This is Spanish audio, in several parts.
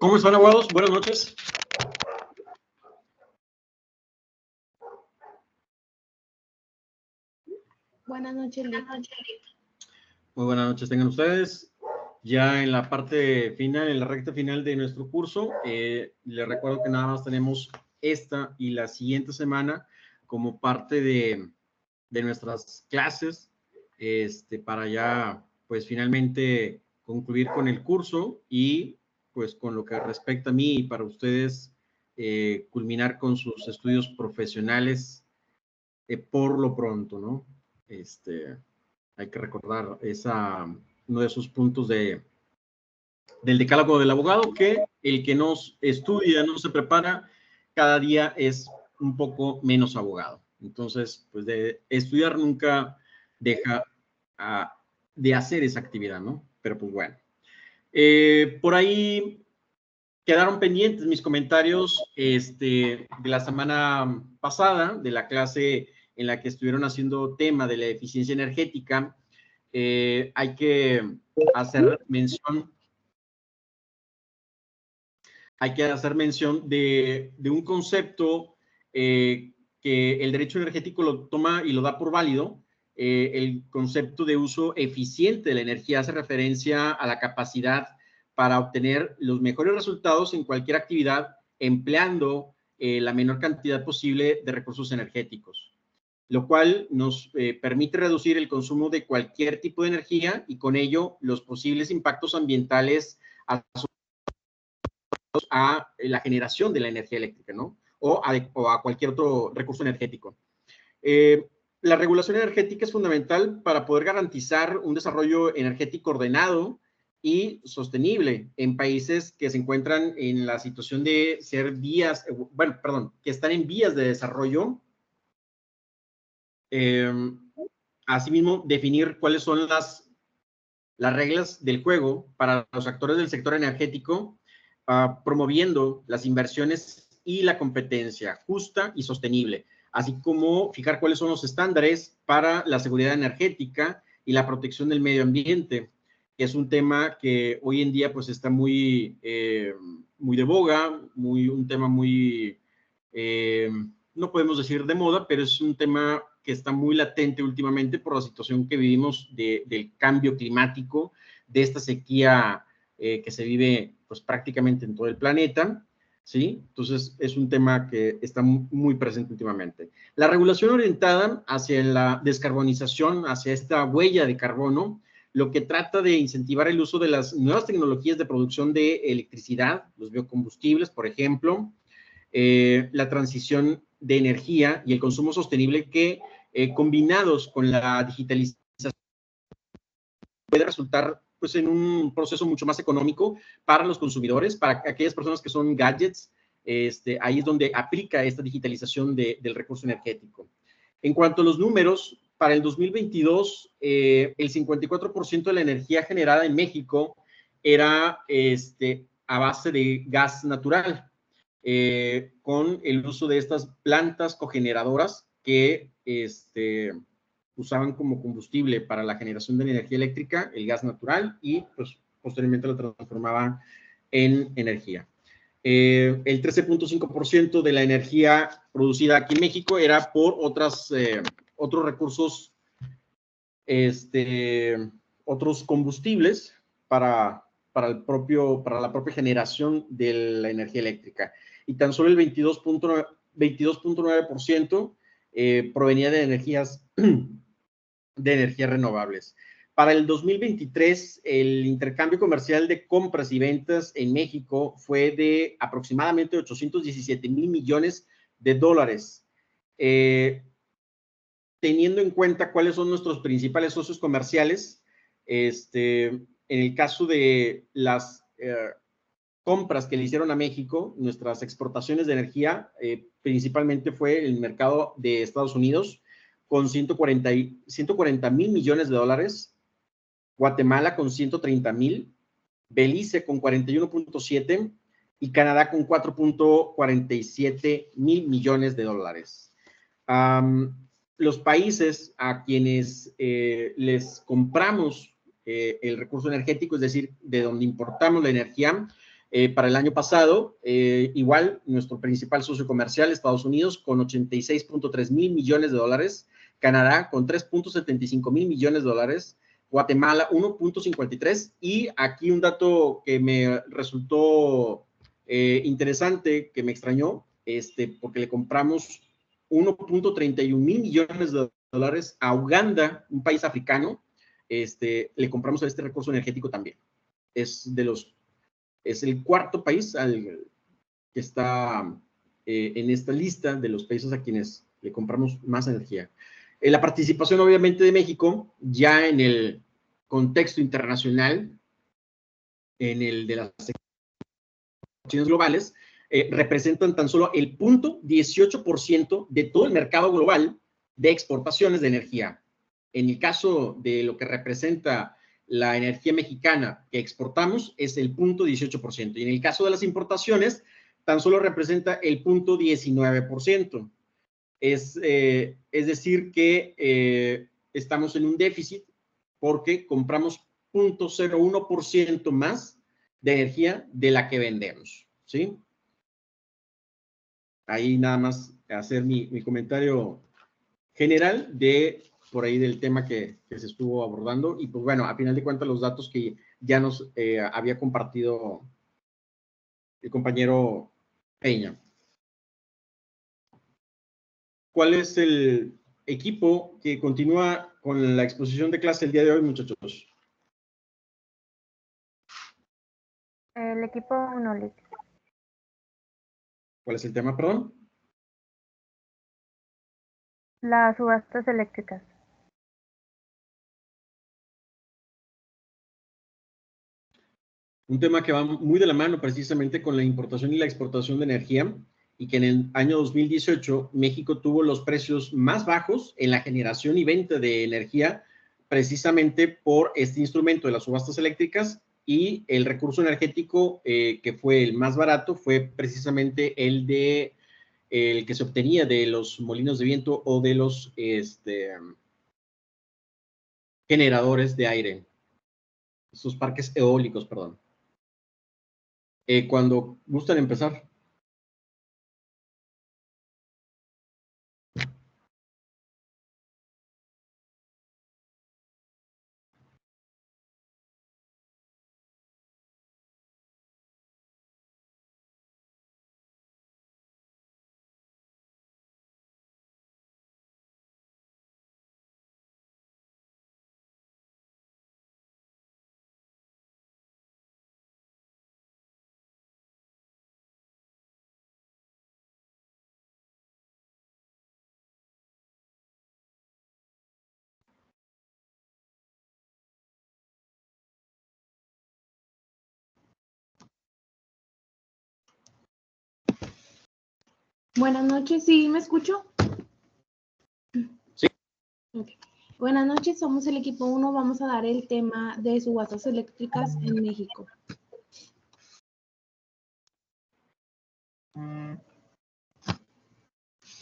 ¿Cómo están, abogados? Buenas noches. Buenas noches, Lick. Muy buenas noches tengan ustedes. Ya en la parte final, en la recta final de nuestro curso, les recuerdo que nada más tenemos esta y la siguiente semana como parte de nuestras clases, para ya, pues, finalmente concluir con el curso y, pues, con lo que respecta a mí y para ustedes, culminar con sus estudios profesionales por lo pronto, ¿no? Hay que recordar uno de esos puntos del decálogo del abogado, que el que no estudia, no se prepara, cada día es un poco menos abogado. Entonces, pues de estudiar nunca deja de hacer esa actividad, ¿no? Pero pues bueno. Por ahí quedaron pendientes mis comentarios de la semana pasada, de la clase en la que estuvieron haciendo tema de la eficiencia energética. Hay que hacer mención de un concepto que el derecho energético lo toma y lo da por válido. El concepto de uso eficiente de la energía hace referencia a la capacidad para obtener los mejores resultados en cualquier actividad empleando la menor cantidad posible de recursos energéticos, lo cual nos permite reducir el consumo de cualquier tipo de energía y con ello los posibles impactos ambientales a la generación de la energía eléctrica, ¿no? O a cualquier otro recurso energético. La regulación energética es fundamental para poder garantizar un desarrollo energético ordenado y sostenible en países que se encuentran en la situación de ser que están en vías de desarrollo. Asimismo, definir cuáles son las reglas del juego para los actores del sector energético, promoviendo las inversiones y la competencia justa y sostenible, así como fijar cuáles son los estándares para la seguridad energética y la protección del medio ambiente, que es un tema que hoy en día pues está muy de boga, un tema muy, no podemos decir de moda, pero es un tema que está muy latente últimamente por la situación que vivimos del cambio climático, de esta sequía que se vive pues prácticamente en todo el planeta, ¿sí? Entonces es un tema que está muy presente últimamente. La regulación orientada hacia la descarbonización, hacia esta huella de carbono, lo que trata de incentivar el uso de las nuevas tecnologías de producción de electricidad, los biocombustibles, por ejemplo, la transición de energía y el consumo sostenible que, combinados con la digitalización, puede resultar pues, en un proceso mucho más económico para los consumidores, para aquellas personas que son gadgets. Ahí es donde aplica esta digitalización del recurso energético. En cuanto a los números, para el 2022, el 54% de la energía generada en México era a base de gas natural, con el uso de estas plantas cogeneradoras que usaban como combustible para la generación de energía eléctrica el gas natural y pues posteriormente lo transformaban en energía. El 13.5% de la energía producida aquí en México era por otros recursos, otros combustibles para la propia generación de la energía eléctrica. Y tan solo el 22.9% provenía de energías renovables. Para el 2023, el intercambio comercial de compras y ventas en México fue de aproximadamente 817,000 millones de dólares. Teniendo en cuenta cuáles son nuestros principales socios comerciales, en el caso de las compras que le hicieron a México, nuestras exportaciones de energía, principalmente fue el mercado de Estados Unidos, con 140,000 millones de dólares, Guatemala con 130,000, Belice con 41.7 y Canadá con 4.47 mil millones de dólares. Los países a quienes les compramos el recurso energético, es decir, de donde importamos la energía, para el año pasado. Igual, nuestro principal socio comercial, Estados Unidos, con 86.3 mil millones de dólares, Canadá con 3.75 mil millones de dólares, Guatemala 1.53, y aquí un dato que me resultó interesante, que me extrañó, porque le compramos 1.31 mil millones de dólares a Uganda, un país africano. Le compramos a este recurso energético también. Es el cuarto país que está en esta lista de los países a quienes le compramos más energía. La participación, obviamente, de México, ya en el contexto internacional, en el de las acciones globales, representan tan solo el 0.18% de todo el mercado global de exportaciones de energía. En el caso de lo que representa la energía mexicana que exportamos, es el 0.18%. Y en el caso de las importaciones, tan solo representa el 0.19%. Es decir que estamos en un déficit porque compramos 0.01% más de energía de la que vendemos, ¿sí? Ahí nada más hacer mi comentario general por ahí del tema que se estuvo abordando. Y pues bueno, a final de cuentas, los datos que ya nos había compartido el compañero Peña. ¿Cuál es el equipo que continúa con la exposición de clase el día de hoy, muchachos? El equipo 1, Lick. ¿Cuál es el tema, perdón? Las subastas eléctricas. Un tema que va muy de la mano precisamente con la importación y la exportación de energía, y que en el año 2018 México tuvo los precios más bajos en la generación y venta de energía, precisamente por este instrumento de las subastas eléctricas, y el recurso energético que fue el más barato fue precisamente el que se obtenía de los molinos de viento o de los generadores de aire, estos parques eólicos, perdón. Cuando gustan empezar. Buenas noches, ¿sí me escucho? Sí. Okay. Buenas noches, somos el equipo 1, vamos a dar el tema de subastas eléctricas en México.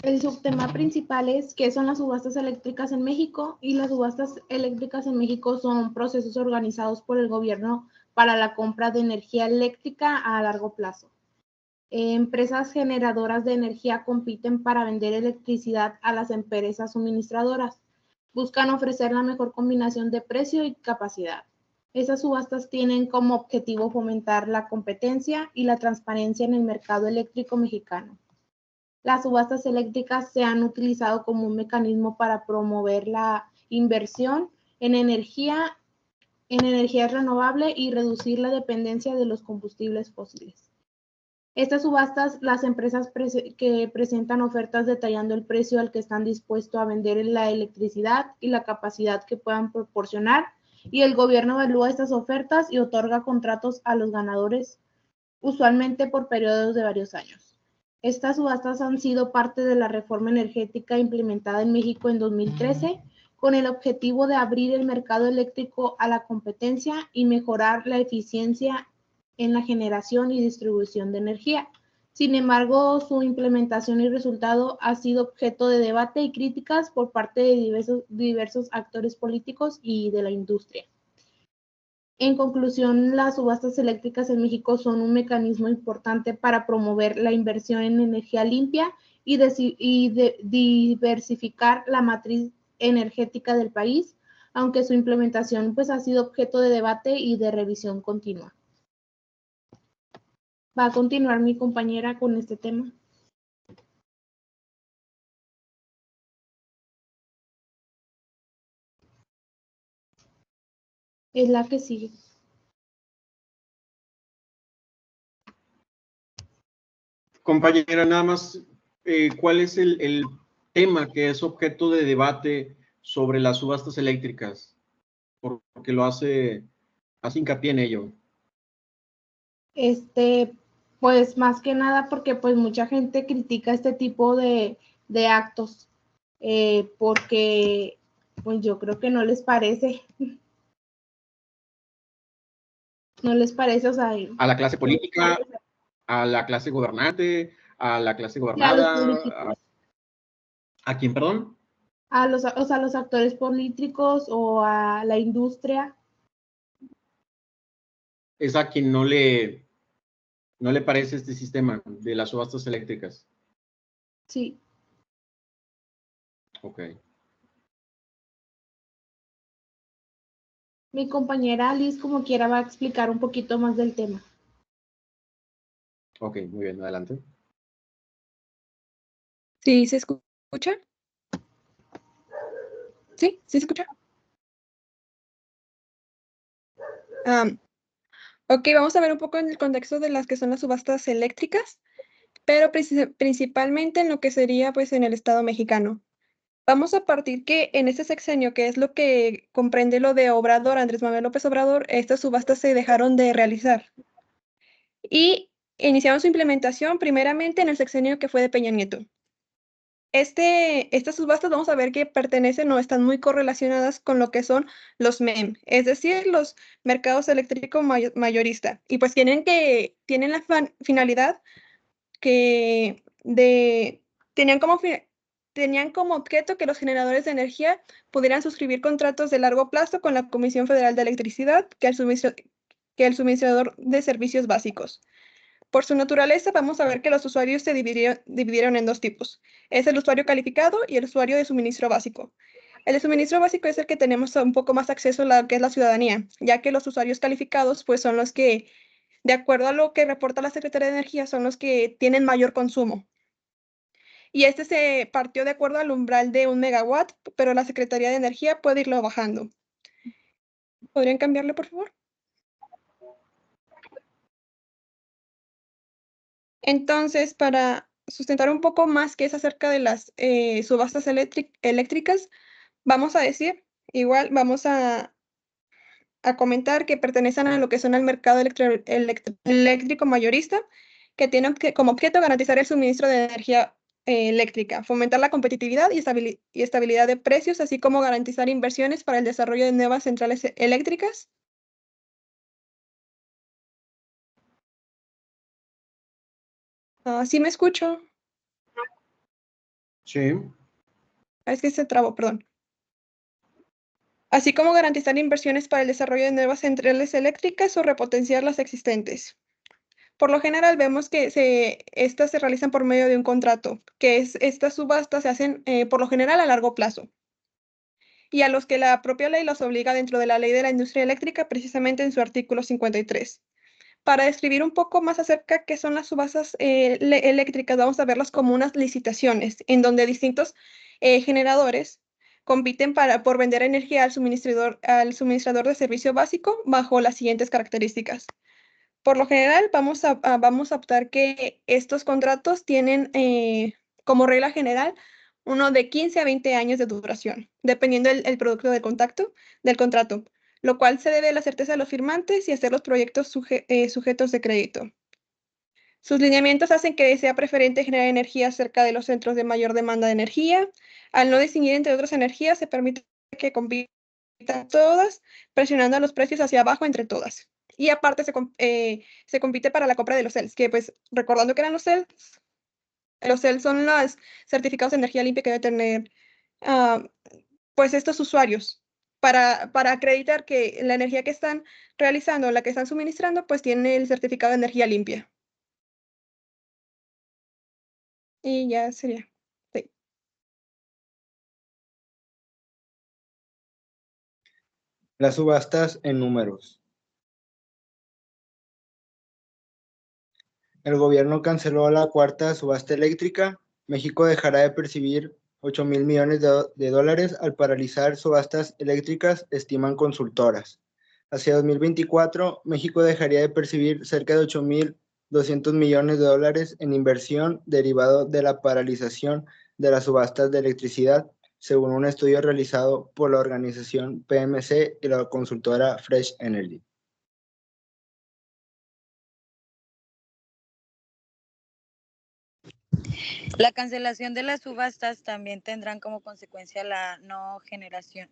El subtema principal es qué son las subastas eléctricas en México, y las subastas eléctricas en México son procesos organizados por el gobierno para la compra de energía eléctrica a largo plazo. Empresas generadoras de energía compiten para vender electricidad a las empresas suministradoras. Buscan ofrecer la mejor combinación de precio y capacidad. Esas subastas tienen como objetivo fomentar la competencia y la transparencia en el mercado eléctrico mexicano. Las subastas eléctricas se han utilizado como un mecanismo para promover la inversión en energías renovables y reducir la dependencia de los combustibles fósiles. Estas subastas, las empresas que presentan ofertas detallando el precio al que están dispuestos a vender la electricidad y la capacidad que puedan proporcionar, y el gobierno evalúa estas ofertas y otorga contratos a los ganadores, usualmente por periodos de varios años. Estas subastas han sido parte de la reforma energética implementada en México en 2013, con el objetivo de abrir el mercado eléctrico a la competencia y mejorar la eficiencia en la generación y distribución de energía. Sin embargo, su implementación y resultado ha sido objeto de debate y críticas por parte de diversos actores políticos y de la industria. En conclusión, las subastas eléctricas en México son un mecanismo importante para promover la inversión en energía limpia y diversificar la matriz energética del país, aunque su implementación pues, ha sido objeto de debate y de revisión continua. Va a continuar mi compañera con este tema. Es la que sigue. Compañera, nada más, ¿cuál es el tema que es objeto de debate sobre las subastas eléctricas? Porque lo hace hincapié en ello. Pues más que nada porque pues mucha gente critica este tipo de actos, porque pues yo creo que no les parece. No les parece, o sea, A la clase política, a la clase gobernante, a la clase a los gobernada, políticos, ¿a quién, perdón? a los actores políticos o a la industria. Es a quien no le parece este sistema de las subastas eléctricas. Sí. Ok. Mi compañera Alice, como quiera, va a explicar un poquito más del tema. Ok, muy bien, adelante. ¿Sí se escucha? ¿Sí? ¿Sí se escucha? Ok, vamos a ver un poco en el contexto de las que son las subastas eléctricas, pero principalmente en lo que sería pues en el Estado mexicano. Vamos a partir que en este sexenio, que es lo que comprende lo de Obrador, Andrés Manuel López Obrador, estas subastas se dejaron de realizar. Y iniciaron su implementación primeramente en el sexenio que fue de Peña Nieto. Estas subastas vamos a ver que pertenecen o están muy correlacionadas con lo que son los MEM, es decir, los mercados eléctricos mayorista. Y pues tienen la finalidad que tenían como objeto que los generadores de energía pudieran suscribir contratos de largo plazo con la Comisión Federal de Electricidad, que el suministrador de servicios básicos. Por su naturaleza, vamos a ver que los usuarios se dividieron en dos tipos. Es el usuario calificado y el usuario de suministro básico. El de suministro básico es el que tenemos un poco más acceso a lo que es la ciudadanía, ya que los usuarios calificados pues son los que, de acuerdo a lo que reporta la Secretaría de Energía, son los que tienen mayor consumo. Y este se partió de acuerdo al umbral de 1 megawatt, pero la Secretaría de Energía puede irlo bajando. ¿Podrían cambiarle, por favor? Entonces, para sustentar un poco más que es acerca de las subastas eléctricas, vamos a decir, igual vamos a comentar que pertenecen a lo que son el mercado eléctrico mayorista, que tiene como objeto garantizar el suministro de energía eléctrica, fomentar la competitividad y estabilidad de precios, así como garantizar inversiones para el desarrollo de nuevas centrales eléctricas. ¿Sí me escucho? Sí. Es que se trabó, perdón. Así como garantizar inversiones para el desarrollo de nuevas centrales eléctricas o repotenciar las existentes. Por lo general vemos que estas se realizan por medio de un contrato, estas subastas se hacen por lo general a largo plazo y a los que la propia ley los obliga dentro de la Ley de la Industria Eléctrica, precisamente en su artículo 53. Para describir un poco más acerca de qué son las subastas eléctricas, vamos a verlas como unas licitaciones en donde distintos generadores compiten por vender energía al suministrador de servicio básico bajo las siguientes características. Por lo general, vamos a optar que estos contratos tienen como regla general uno de 15 a 20 años de duración, dependiendo el producto del contrato, lo cual se debe a la certeza de los firmantes y hacer los proyectos sujetos de crédito. Sus lineamientos hacen que sea preferente generar energía cerca de los centros de mayor demanda de energía. Al no distinguir entre otras energías, se permite que compitan todas, presionando a los precios hacia abajo entre todas. Y aparte se compite para la compra de los CELs, que pues recordando que eran los CELs son los certificados de energía limpia que deben tener pues estos usuarios. para acreditar que la energía que están realizando, la que están suministrando, pues tiene el certificado de energía limpia. Y ya sería. Sí. Las subastas en números. El gobierno canceló la cuarta subasta eléctrica. México dejará de percibir 8,000 millones de dólares al paralizar subastas eléctricas, estiman consultoras. Hacia 2024, México dejaría de percibir cerca de 8,200 millones de dólares en inversión derivado de la paralización de las subastas de electricidad, según un estudio realizado por la organización PMC y la consultora Fresh Energy. La cancelación de las subastas también tendrán como consecuencia la no generación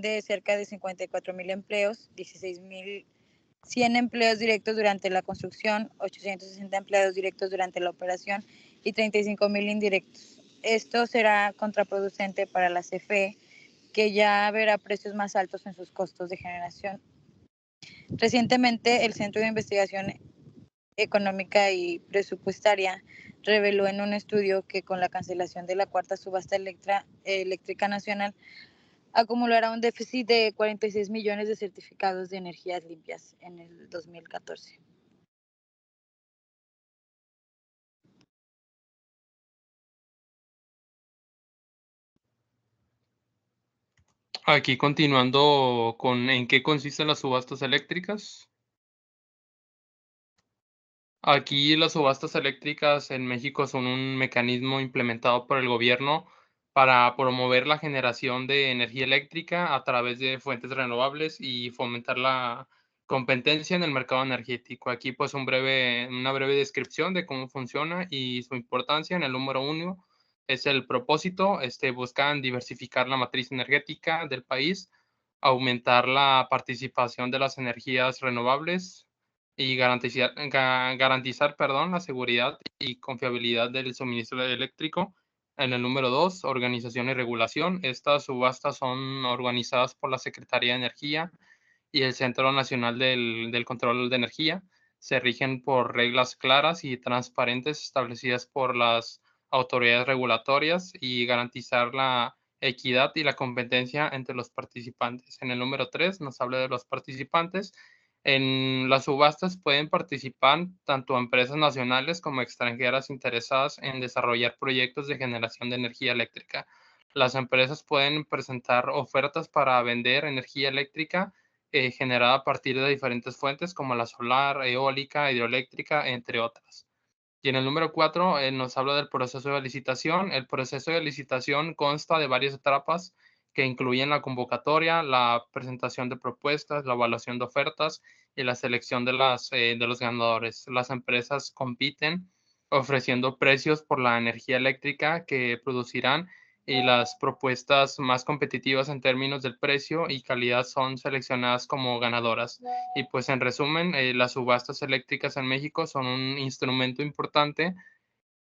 de cerca de 54,000 empleos, 16,100 empleos directos durante la construcción, 860 empleados directos durante la operación y 35,000 indirectos. Esto será contraproducente para la CFE, que ya verá precios más altos en sus costos de generación. Recientemente, el Centro de Investigación Económica y Presupuestaria reveló en un estudio que con la cancelación de la cuarta subasta eléctrica nacional acumulará un déficit de 46 millones de certificados de energías limpias en el 2014. Aquí continuando con en qué consisten las subastas eléctricas. Aquí las subastas eléctricas en México son un mecanismo implementado por el gobierno para promover la generación de energía eléctrica a través de fuentes renovables y fomentar la competencia en el mercado energético. Aquí pues una breve descripción de cómo funciona y su importancia. En el número 1 es el propósito. Buscan diversificar la matriz energética del país, aumentar la participación de las energías renovables y garantizar, la seguridad y confiabilidad del suministro eléctrico. En el número 2, organización y regulación. Estas subastas son organizadas por la Secretaría de Energía y el Centro Nacional del Control de Energía. Se rigen por reglas claras y transparentes establecidas por las autoridades regulatorias y garantizar la equidad y la competencia entre los participantes. En el número 3 nos habla de los participantes. En las subastas pueden participar tanto empresas nacionales como extranjeras interesadas en desarrollar proyectos de generación de energía eléctrica. Las empresas pueden presentar ofertas para vender energía eléctrica generada a partir de diferentes fuentes como la solar, eólica, hidroeléctrica, entre otras. Y en el número 4 nos habla del proceso de licitación. El proceso de licitación consta de varias etapas que incluyen la convocatoria, la presentación de propuestas, la evaluación de ofertas y la selección de los ganadores. Las empresas compiten ofreciendo precios por la energía eléctrica que producirán y las propuestas más competitivas en términos del precio y calidad son seleccionadas como ganadoras. Y pues en resumen, las subastas eléctricas en México son un instrumento importante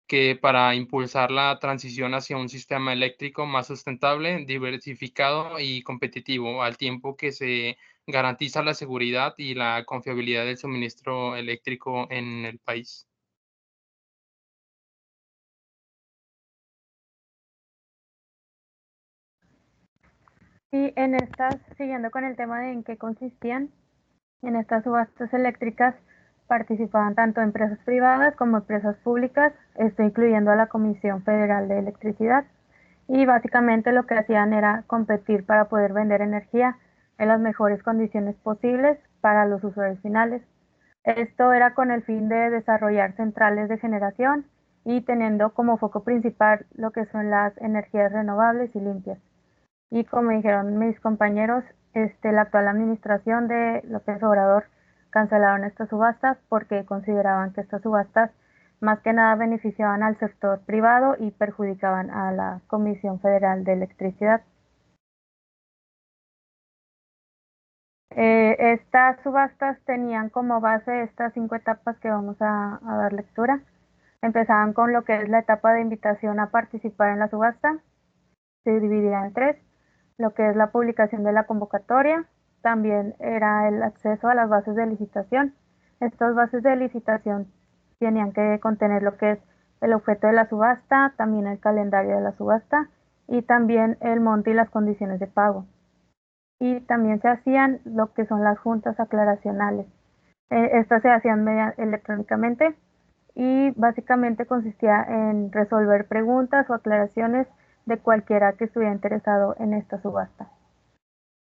que para impulsar la transición hacia un sistema eléctrico más sustentable, diversificado y competitivo, al tiempo que se garantiza la seguridad y la confiabilidad del suministro eléctrico en el país. Y en estas, siguiendo con el tema de en qué consistían, en estas subastas eléctricas participaban tanto empresas privadas como empresas públicas, esto incluyendo a la Comisión Federal de Electricidad, y básicamente lo que hacían era competir para poder vender energía en las mejores condiciones posibles para los usuarios finales. Esto era con el fin de desarrollar centrales de generación y teniendo como foco principal lo que son las energías renovables y limpias. Y como dijeron mis compañeros, la actual administración de López Obrador cancelaron estas subastas porque consideraban que estas subastas más que nada beneficiaban al sector privado y perjudicaban a la Comisión Federal de Electricidad. Estas subastas tenían como base estas 5 etapas que vamos a dar lectura. Empezaban con lo que es la etapa de invitación a participar en la subasta. Se dividía en 3. lo que es la publicación de la convocatoria, también era el acceso a las bases de licitación. Estas bases de licitación tenían que contener lo que es el objeto de la subasta, también el calendario de la subasta y también el monto y las condiciones de pago. Y también se hacían lo que son las juntas aclaracionales. Estas se hacían electrónicamente y básicamente consistía en resolver preguntas o aclaraciones de cualquiera que estuviera interesado en esta subasta.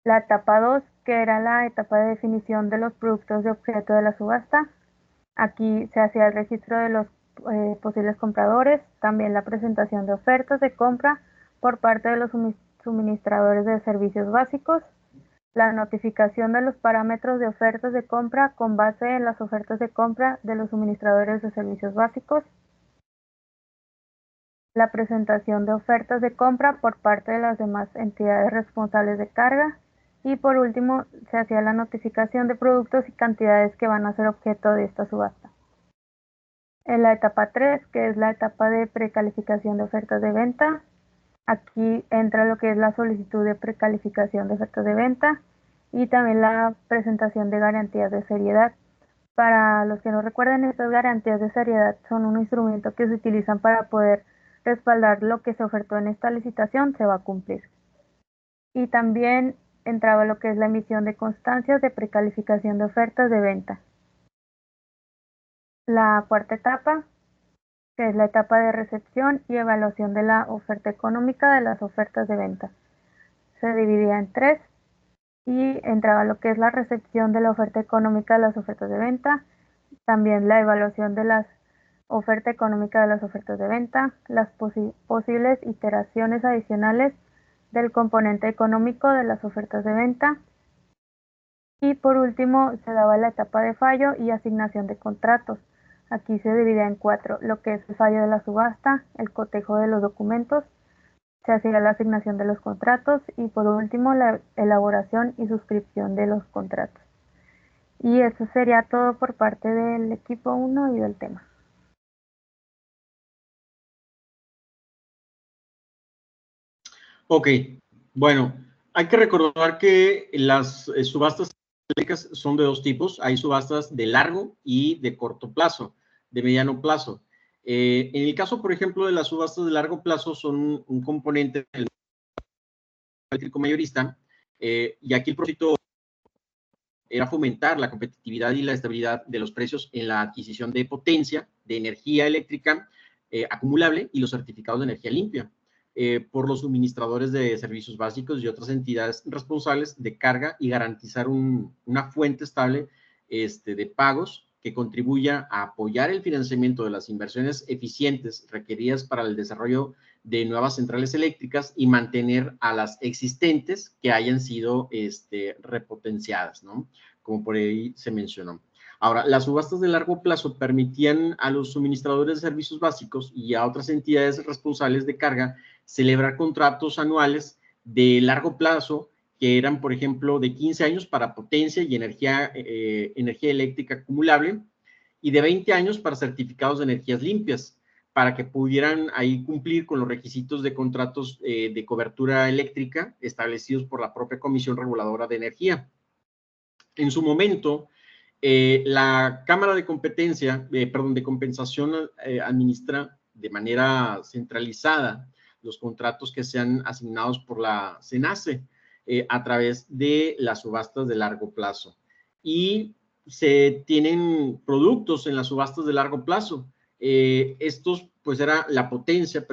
La etapa 2, que era la etapa de definición de los productos de objeto de la subasta. Aquí se hacía el registro de los posibles compradores, también la presentación de ofertas de compra por parte de los suministradores de servicios básicos, la notificación de los parámetros de ofertas de compra con base en las ofertas de compra de los suministradores de servicios básicos, la presentación de ofertas de compra por parte de las demás entidades responsables de carga y por último se hacía la notificación de productos y cantidades que van a ser objeto de esta subasta. En la etapa 3, que es la etapa de precalificación de ofertas de venta, aquí entra lo que es la solicitud de precalificación de ofertas de venta y también la presentación de garantías de seriedad. Para los que no recuerden, estas garantías de seriedad son un instrumento que se utilizan para poder respaldar lo que se ofertó en esta licitación se va a cumplir. Y también entraba lo que es la emisión de constancias de precalificación de ofertas de venta. La cuarta etapa, que es la etapa de recepción y evaluación de la oferta económica de las ofertas de venta. Se dividía en 3 y entraba lo que es la recepción de la oferta económica de las ofertas de venta, también la evaluación de la oferta económica de las ofertas de venta, las posibles iteraciones adicionales del componente económico de las ofertas de venta y por último se daba la etapa de fallo y asignación de contratos. Aquí se divide en 4, lo que es el fallo de la subasta, el cotejo de los documentos, se hacía la asignación de los contratos y por último la elaboración y suscripción de los contratos. Y eso sería todo por parte del equipo 1 y del tema. Ok, bueno, hay que recordar que las subastas eléctricas son de 2 tipos. Hay subastas de largo y de corto plazo, de mediano plazo. En el caso, por ejemplo, de las subastas de largo plazo son un componente del eléctrico mayorista y aquí el propósito era fomentar la competitividad y la estabilidad de los precios en la adquisición de potencia, de energía eléctrica acumulable y los certificados de energía limpia por los suministradores de servicios básicos y otras entidades responsables de carga y garantizar una fuente estable de pagos que contribuya a apoyar el financiamiento de las inversiones eficientes requeridas para el desarrollo de nuevas centrales eléctricas y mantener a las existentes que hayan sido repotenciadas, ¿no? Como por ahí se mencionó. Ahora, las subastas de largo plazo permitían a los suministradores de servicios básicos y a otras entidades responsables de carga celebrar contratos anuales de largo plazo que eran, por ejemplo, de 15 años para potencia y energía eléctrica acumulable y de 20 años para certificados de energías limpias, para que pudieran ahí cumplir con los requisitos de contratos de cobertura eléctrica establecidos por la propia Comisión Reguladora de Energía. En su momento, la Cámara de Competencia, de Compensación administra de manera centralizada los contratos que sean asignados por la CENACE a través de las subastas de largo plazo. Y se tienen productos en las subastas de largo plazo. Estos, pues, era la potencia,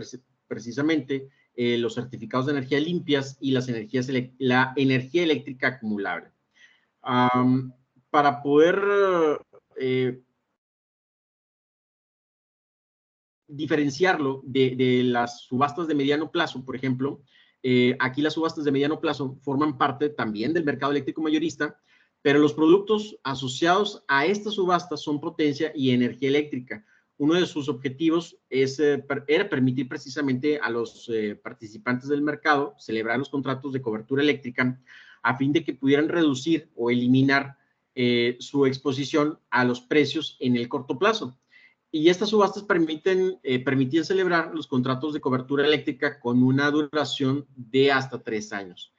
precisamente, los certificados de energía limpias y la energía eléctrica acumulable. Para poder diferenciarlo de las subastas de mediano plazo, por ejemplo, aquí las subastas de mediano plazo forman parte también del mercado eléctrico mayorista, pero los productos asociados a estas subastas son potencia y energía eléctrica. Uno de sus objetivos era permitir precisamente a los participantes del mercado celebrar los contratos de cobertura eléctrica a fin de que pudieran reducir o eliminar su exposición a los precios en el corto plazo. Y estas subastas permitían celebrar los contratos de cobertura eléctrica con una duración de hasta 3 años.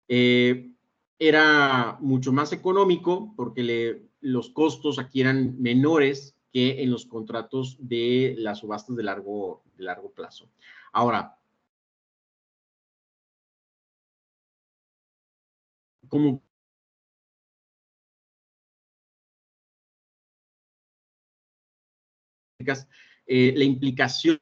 era mucho más económico porque los costos aquí eran menores que en los contratos de las subastas de largo plazo. Ahora, como la implicación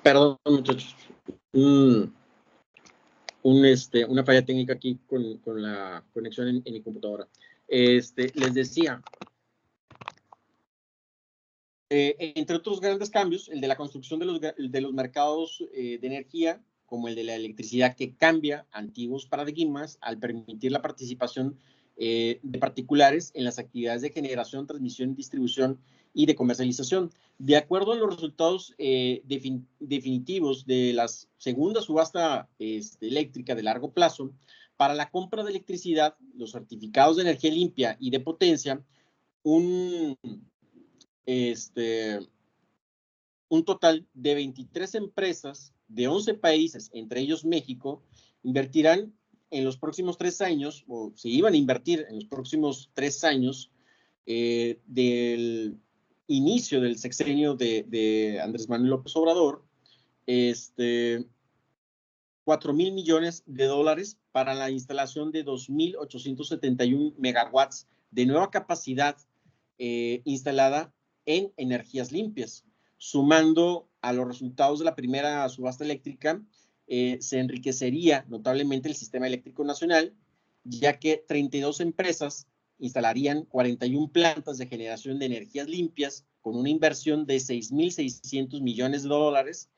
perdón, muchachos, una falla técnica aquí con la conexión en mi computadora. Les decía, entre otros grandes cambios, el de la construcción de los mercados de energía, como el de la electricidad, que cambia antiguos paradigmas al permitir la participación de particulares en las actividades de generación, transmisión, distribución y de comercialización. De acuerdo a los resultados definitivos de la segunda subasta eléctrica de largo plazo, para la compra de electricidad, los certificados de energía limpia y de potencia, un total de 23 empresas de 11 países, entre ellos México, invertirán en los próximos 3 años, o se iban a invertir en los próximos 3 años del inicio del sexenio de Andrés Manuel López Obrador, 4,000 millones de dólares para la instalación de 2,871 megawatts de nueva capacidad instalada en energías limpias. Sumando a los resultados de la primera subasta eléctrica, se enriquecería notablemente el sistema eléctrico nacional, ya que 32 empresas instalarían 41 plantas de generación de energías limpias con una inversión de 6,600 millones de dólares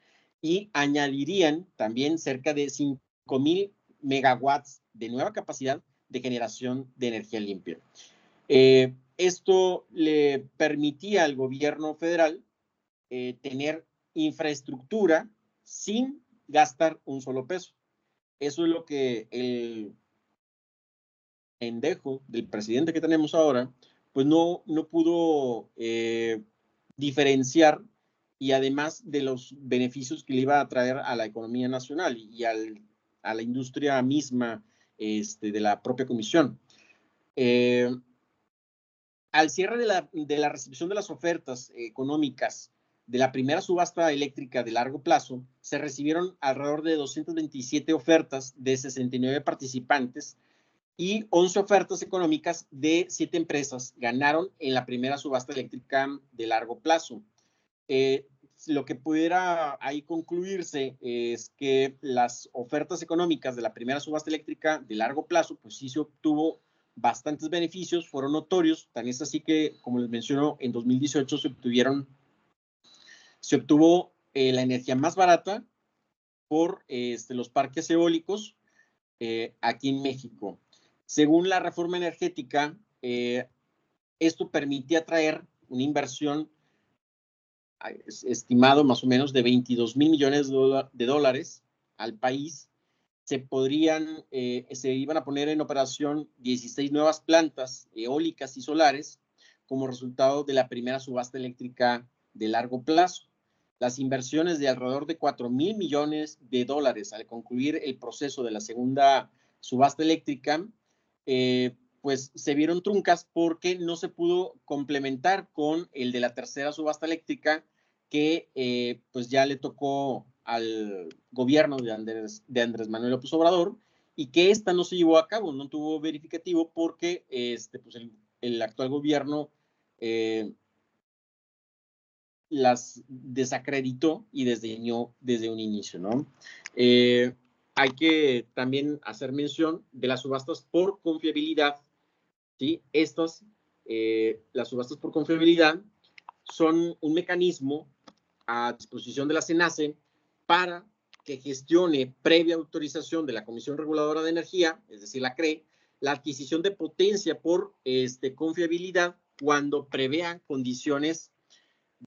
y añadirían también cerca de 5,000 megawatts de nueva capacidad de generación de energía limpia. Esto le permitía al gobierno federal tener infraestructura sin gastar un solo peso. Eso es lo que el pendejo del presidente que tenemos ahora, pues no pudo diferenciar, y además de los beneficios que le iba a traer a la economía nacional y a la industria misma de la propia comisión. Al cierre de la recepción de las ofertas económicas de la primera subasta eléctrica de largo plazo, se recibieron alrededor de 227 ofertas de 69 participantes y 11 ofertas económicas de 7 empresas ganaron en la primera subasta eléctrica de largo plazo. Lo que pudiera ahí concluirse es que las ofertas económicas de la primera subasta eléctrica de largo plazo, pues sí se obtuvo bastantes beneficios, fueron notorios, tan es así que, como les menciono, en 2018 se obtuvo la energía más barata por los parques eólicos aquí en México. Según la reforma energética, esto permitía atraer una inversión estimado más o menos de 22,000 millones de dólares al país. Se iban a poner en operación 16 nuevas plantas eólicas y solares como resultado de la primera subasta eléctrica de largo plazo. Las inversiones de alrededor de 4,000 millones de dólares al concluir el proceso de la segunda subasta eléctrica, pues se vieron truncas porque no se pudo complementar con el de la tercera subasta eléctrica que pues ya le tocó al gobierno de Andrés Manuel López Obrador, y que esta no se llevó a cabo, no tuvo verificativo porque pues el actual gobierno las desacreditó y desdeñó desde un inicio, ¿no? Hay que también hacer mención de las subastas por confiabilidad, ¿sí? Las subastas por confiabilidad son un mecanismo a disposición de la CENACE para que gestione, previa autorización de la Comisión Reguladora de Energía, es decir, la CRE, la adquisición de potencia por confiabilidad cuando prevean condiciones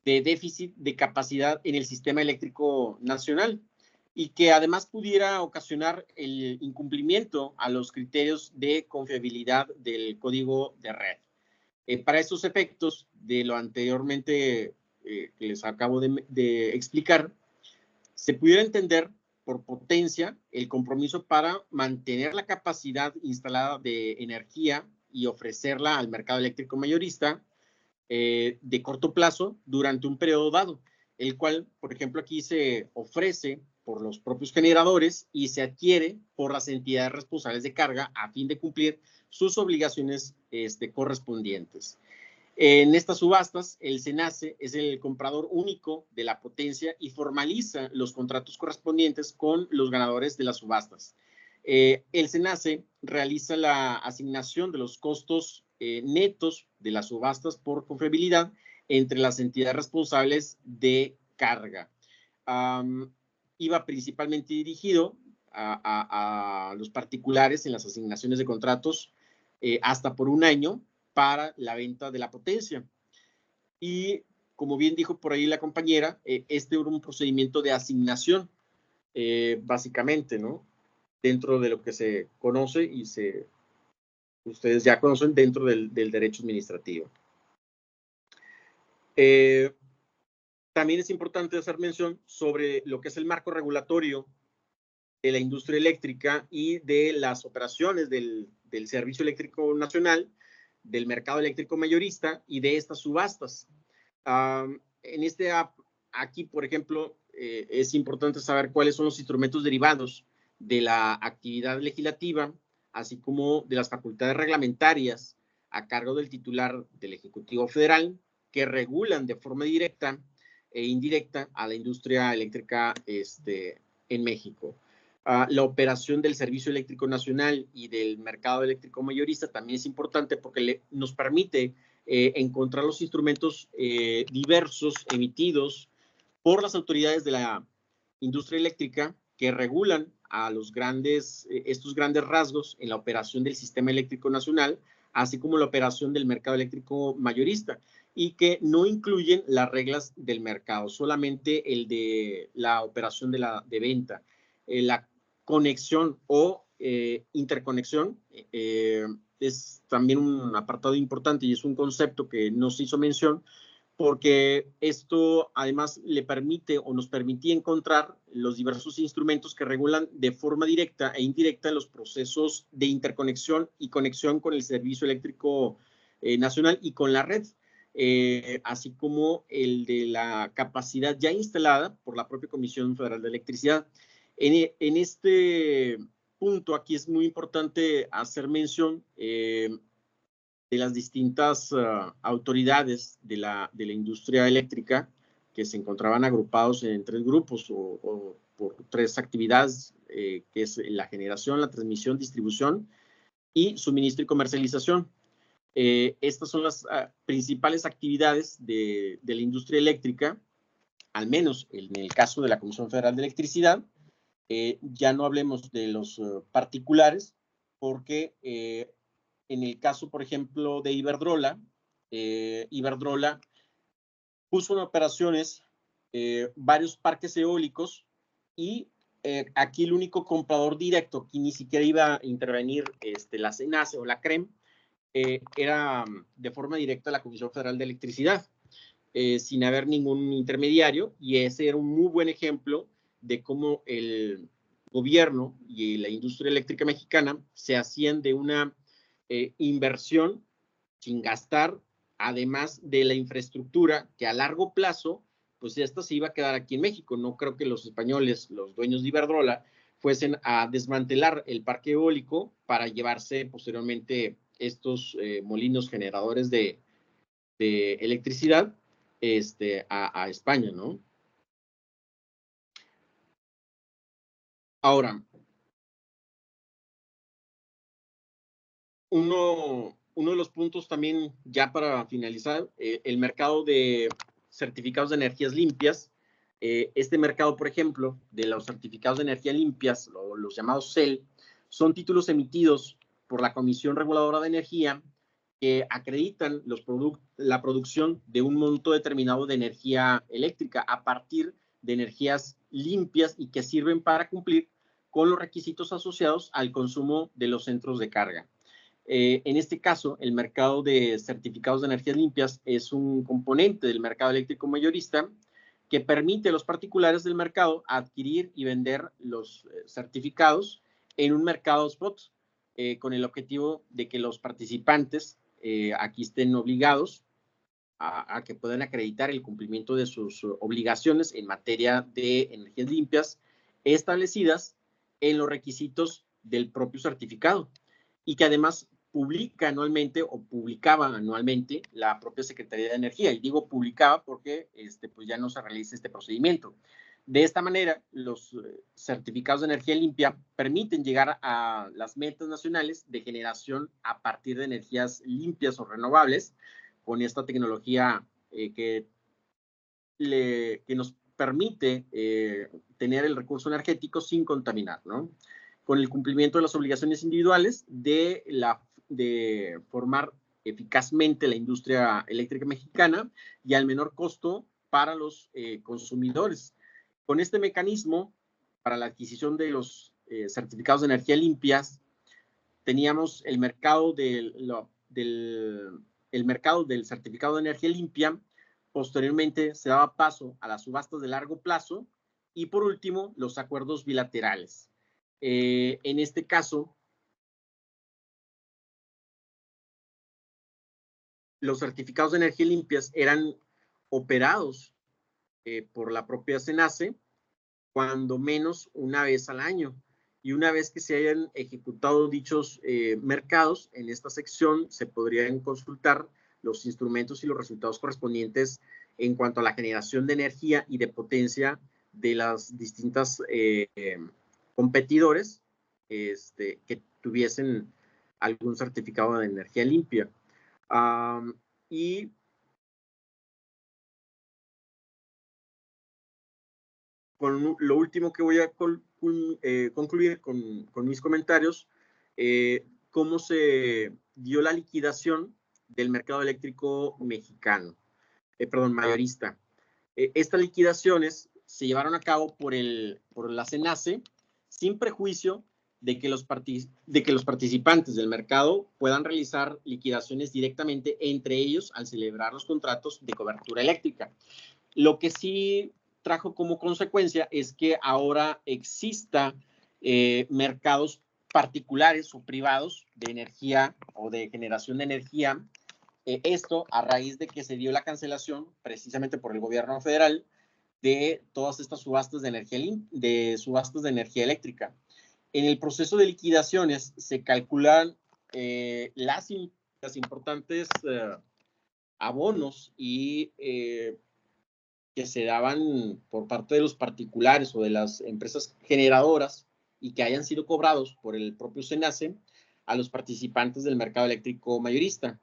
de déficit de capacidad en el sistema eléctrico nacional y que además pudiera ocasionar el incumplimiento a los criterios de confiabilidad del código de red. Para estos efectos de lo anteriormente que les acabo de explicar, se pudiera entender por potencia el compromiso para mantener la capacidad instalada de energía y ofrecerla al mercado eléctrico mayorista de corto plazo durante un periodo dado, el cual, por ejemplo, aquí se ofrece por los propios generadores y se adquiere por las entidades responsables de carga a fin de cumplir sus obligaciones correspondientes. En estas subastas, el SENACE es el comprador único de la potencia y formaliza los contratos correspondientes con los ganadores de las subastas. El SENACE realiza la asignación de los costos netos de las subastas por confiabilidad entre las entidades responsables de carga. Iba principalmente dirigido a los particulares en las asignaciones de contratos hasta por un año para la venta de la potencia. Y como bien dijo por ahí la compañera, este era un procedimiento de asignación, básicamente, ¿no? Dentro de lo que se conoce y ustedes ya conocen dentro del derecho administrativo. También es importante hacer mención sobre lo que es el marco regulatorio de la industria eléctrica y de las operaciones del Servicio Eléctrico Nacional, del mercado eléctrico mayorista y de estas subastas. Aquí, por ejemplo, es importante saber cuáles son los instrumentos derivados de la actividad legislativa, así como de las facultades reglamentarias a cargo del titular del Ejecutivo Federal, que regulan de forma directa e indirecta a la industria eléctrica en México. La operación del Servicio Eléctrico Nacional y del mercado eléctrico mayorista también es importante porque nos permite encontrar los instrumentos diversos emitidos por las autoridades de la industria eléctrica que regulan a estos grandes rasgos en la operación del sistema eléctrico nacional, así como la operación del mercado eléctrico mayorista, y que no incluyen las reglas del mercado, solamente el de la operación de venta. La conexión o interconexión es también un apartado importante y es un concepto que no se hizo mención, porque esto además le permite o nos permitía encontrar los diversos instrumentos que regulan de forma directa e indirecta los procesos de interconexión y conexión con el Servicio Eléctrico Nacional y con la red, así como el de la capacidad ya instalada por la propia Comisión Federal de Electricidad. En este punto aquí es muy importante hacer mención de las distintas autoridades de la industria eléctrica que se encontraban agrupados en 3 grupos o por 3 actividades, que es la generación, la transmisión, distribución y suministro y comercialización. Estas son las principales actividades de la industria eléctrica, al menos en el caso de la Comisión Federal de Electricidad. Ya no hablemos de los particulares, porque en el caso, por ejemplo, de Iberdrola, Iberdrola puso en operaciones varios parques eólicos y aquí el único comprador directo, que ni siquiera iba a intervenir la SENACE o la CREM, era de forma directa la Comisión Federal de Electricidad, sin haber ningún intermediario, y ese era un muy buen ejemplo de cómo el gobierno y la industria eléctrica mexicana se hacían de una inversión sin gastar, además de la infraestructura que a largo plazo, pues esta se iba a quedar aquí en México. No creo que los españoles, los dueños de Iberdrola, fuesen a desmantelar el parque eólico para llevarse posteriormente estos molinos generadores de electricidad a España, ¿no? Ahora, uno de los puntos también, ya para finalizar, el mercado de certificados de energías limpias. Este mercado, por ejemplo, de los certificados de energía limpias, los llamados CEL, son títulos emitidos por la Comisión Reguladora de Energía, que acreditan la producción de un monto determinado de energía eléctrica a partir de energías limpias y que sirven para cumplir con los requisitos asociados al consumo de los centros de carga. En este caso, el mercado de certificados de energías limpias es un componente del mercado eléctrico mayorista que permite a los particulares del mercado adquirir y vender los certificados en un mercado spot, con el objetivo de que los participantes aquí estén obligados a que puedan acreditar el cumplimiento de sus obligaciones en materia de energías limpias establecidas en los requisitos del propio certificado y que además publica anualmente o publicaba anualmente la propia Secretaría de Energía. Y digo publicaba porque pues ya no se realiza este procedimiento. De esta manera, los certificados de energía limpia permiten llegar a las metas nacionales de generación a partir de energías limpias o renovables, con esta tecnología que nos permite tener el recurso energético sin contaminar, ¿no? Con el cumplimiento de las obligaciones individuales de formar eficazmente la industria eléctrica mexicana y al menor costo para los consumidores. Con este mecanismo, para la adquisición de los certificados de energía limpias, teníamos el mercado del certificado de energía limpia. Posteriormente se daba paso a las subastas de largo plazo y por último los acuerdos bilaterales. En este caso, los certificados de energía limpias eran operados por la propia CENACE cuando menos una vez al año. Y una vez que se hayan ejecutado dichos mercados, en esta sección se podrían consultar los instrumentos y los resultados correspondientes en cuanto a la generación de energía y de potencia de las distintas competidores que tuviesen algún certificado de energía limpia. Y con lo último que voy a concluir con mis comentarios, cómo se dio la liquidación del mercado eléctrico mexicano, mayorista. Estas liquidaciones se llevaron a cabo por la CENACE sin prejuicio de que los participantes del mercado puedan realizar liquidaciones directamente entre ellos al celebrar los contratos de cobertura eléctrica. Lo que sí trajo como consecuencia es que ahora exista mercados particulares o privados de energía o de generación de energía. Esto a raíz de que se dio la cancelación precisamente por el gobierno federal de todas estas subastas de energía eléctrica. En el proceso de liquidaciones se calculan las importantes abonos y que se daban por parte de los particulares o de las empresas generadoras y que hayan sido cobrados por el propio CENACE a los participantes del mercado eléctrico mayorista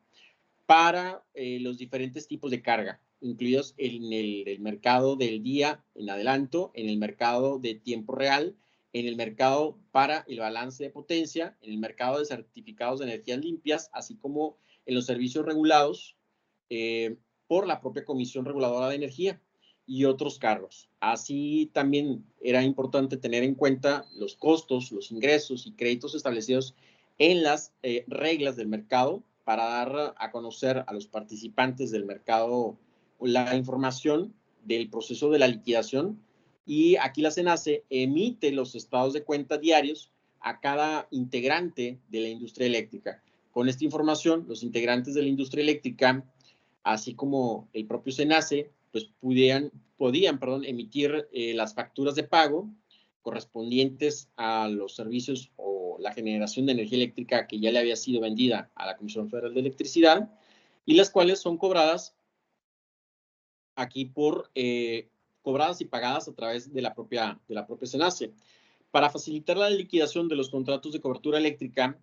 para los diferentes tipos de carga, incluidos en el mercado del día en adelanto, en el mercado de tiempo real, en el mercado para el balance de potencia, en el mercado de certificados de energías limpias, así como en los servicios regulados por la propia Comisión Reguladora de Energía y otros cargos. Así también era importante tener en cuenta los costos, los ingresos y créditos establecidos en las reglas del mercado para dar a conocer a los participantes del mercado la información del proceso de la liquidación. Y aquí la CENACE emite los estados de cuenta diarios a cada integrante de la industria eléctrica. Con esta información, los integrantes de la industria eléctrica, así como el propio CENACE, pues podían emitir las facturas de pago correspondientes a los servicios o la generación de energía eléctrica que ya le había sido vendida a la Comisión Federal de Electricidad y las cuales son cobradas aquí cobradas y pagadas a través de la propia CENACE. Para facilitar la liquidación de los contratos de cobertura eléctrica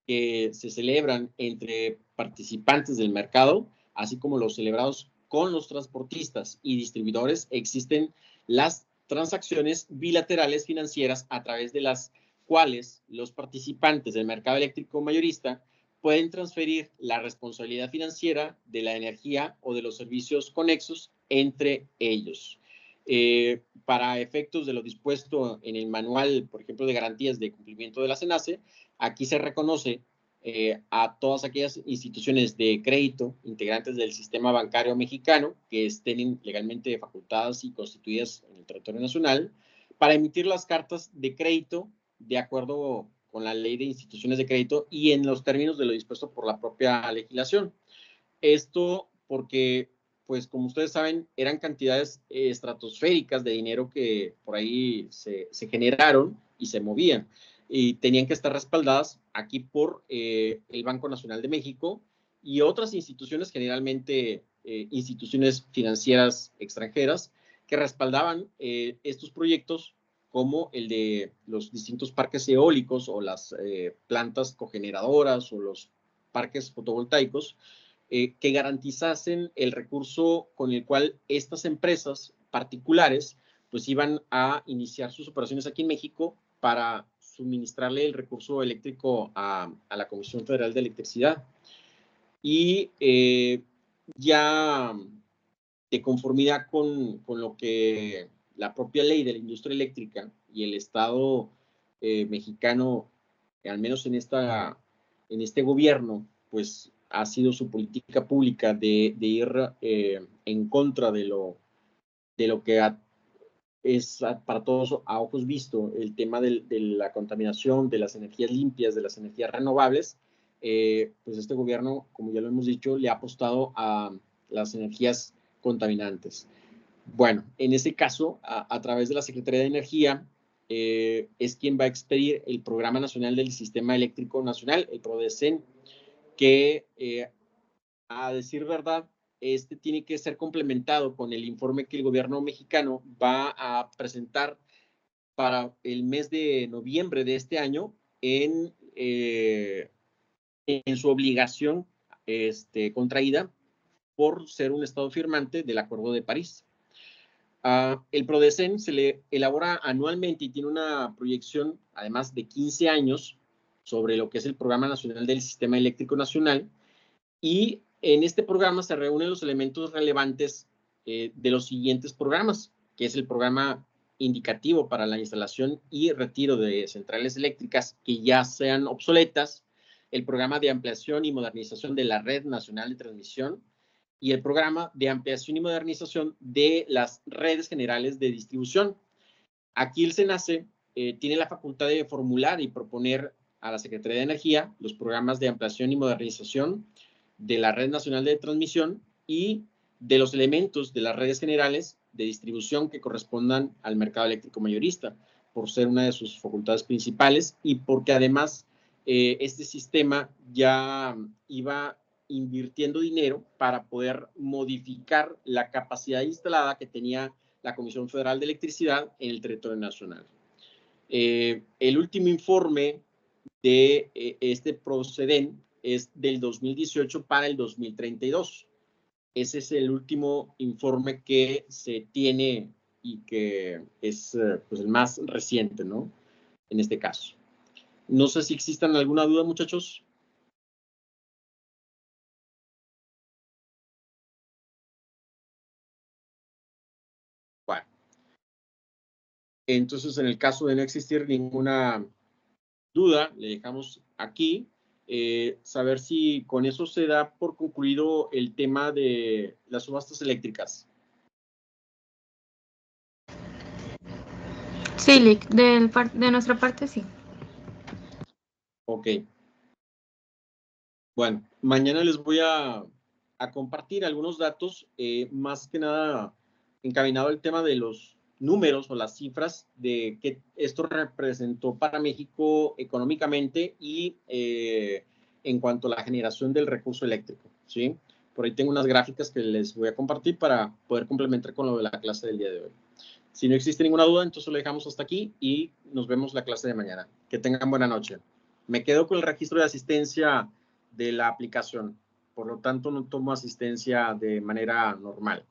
que se celebran entre participantes del mercado, así como los celebrados con los transportistas y distribuidores, existen las transacciones bilaterales financieras a través de las cuales los participantes del mercado eléctrico mayorista pueden transferir la responsabilidad financiera de la energía o de los servicios conexos entre ellos. Para efectos de lo dispuesto en el manual, por ejemplo, de garantías de cumplimiento de la CENACE, aquí se reconoce a todas aquellas instituciones de crédito integrantes del sistema bancario mexicano que estén legalmente facultadas y constituidas en el territorio nacional para emitir las cartas de crédito de acuerdo con la ley de instituciones de crédito y en los términos de lo dispuesto por la propia legislación. Esto porque, pues como ustedes saben, eran cantidades estratosféricas de dinero que por ahí se generaron y se movían y tenían que estar respaldadas aquí por el Banco Nacional de México y otras instituciones, generalmente instituciones financieras extranjeras, que respaldaban estos proyectos como el de los distintos parques eólicos o las plantas cogeneradoras o los parques fotovoltaicos, que garantizasen el recurso con el cual estas empresas particulares pues iban a iniciar sus operaciones aquí en México para suministrarle el recurso eléctrico a la Comisión Federal de Electricidad. Y ya de conformidad con lo que la propia ley de la industria eléctrica y el Estado mexicano, al menos en este gobierno, pues ha sido su política pública de ir en contra de lo que es para todos a ojos visto el tema de la contaminación, de las energías limpias, de las energías renovables. Pues este gobierno, como ya lo hemos dicho, le ha apostado a las energías contaminantes. Bueno, en ese caso, a través de la Secretaría de Energía, es quien va a expedir el Programa Nacional del Sistema Eléctrico Nacional, el PRODECEN, que, a decir verdad, este tiene que ser complementado con el informe que el gobierno mexicano va a presentar para el mes de noviembre de este año en su obligación contraída por ser un estado firmante del Acuerdo de París. El PRODECEN se le elabora anualmente y tiene una proyección, además de 15 años, sobre lo que es el Programa Nacional del Sistema Eléctrico Nacional, y en este programa se reúnen los elementos relevantes de los siguientes programas, que es el programa indicativo para la instalación y retiro de centrales eléctricas que ya sean obsoletas, el programa de ampliación y modernización de la Red Nacional de Transmisión y el programa de ampliación y modernización de las redes generales de distribución. Aquí el CENACE tiene la facultad de formular y proponer a la Secretaría de Energía los programas de ampliación y modernización de la Red Nacional de Transmisión y de los elementos de las redes generales de distribución que correspondan al mercado eléctrico mayorista, por ser una de sus facultades principales y porque además este sistema ya iba invirtiendo dinero para poder modificar la capacidad instalada que tenía la Comisión Federal de Electricidad en el territorio nacional. El último informe de este PRODECEN es del 2018 para el 2032. Ese es el último informe que se tiene y que es pues el más reciente, ¿no? En este caso. No sé si existan alguna duda, muchachos. Bueno. Entonces, en el caso de no existir ninguna duda, le dejamos aquí. Saber si con eso se da por concluido el tema de las subastas eléctricas. Sí, Lick, de nuestra parte sí. Ok. Bueno, mañana les voy a compartir algunos datos, más que nada encaminado al tema de los números o las cifras de qué esto representó para México económicamente y en cuanto a la generación del recurso eléctrico, ¿sí? Por ahí tengo unas gráficas que les voy a compartir para poder complementar con lo de la clase del día de hoy. Si no existe ninguna duda, entonces lo dejamos hasta aquí y nos vemos la clase de mañana. Que tengan buena noche. Me quedo con el registro de asistencia de la aplicación. Por lo tanto, no tomo asistencia de manera normal.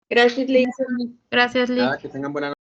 Gracias, Lick. Gracias, Lick. Que tengan buena noche.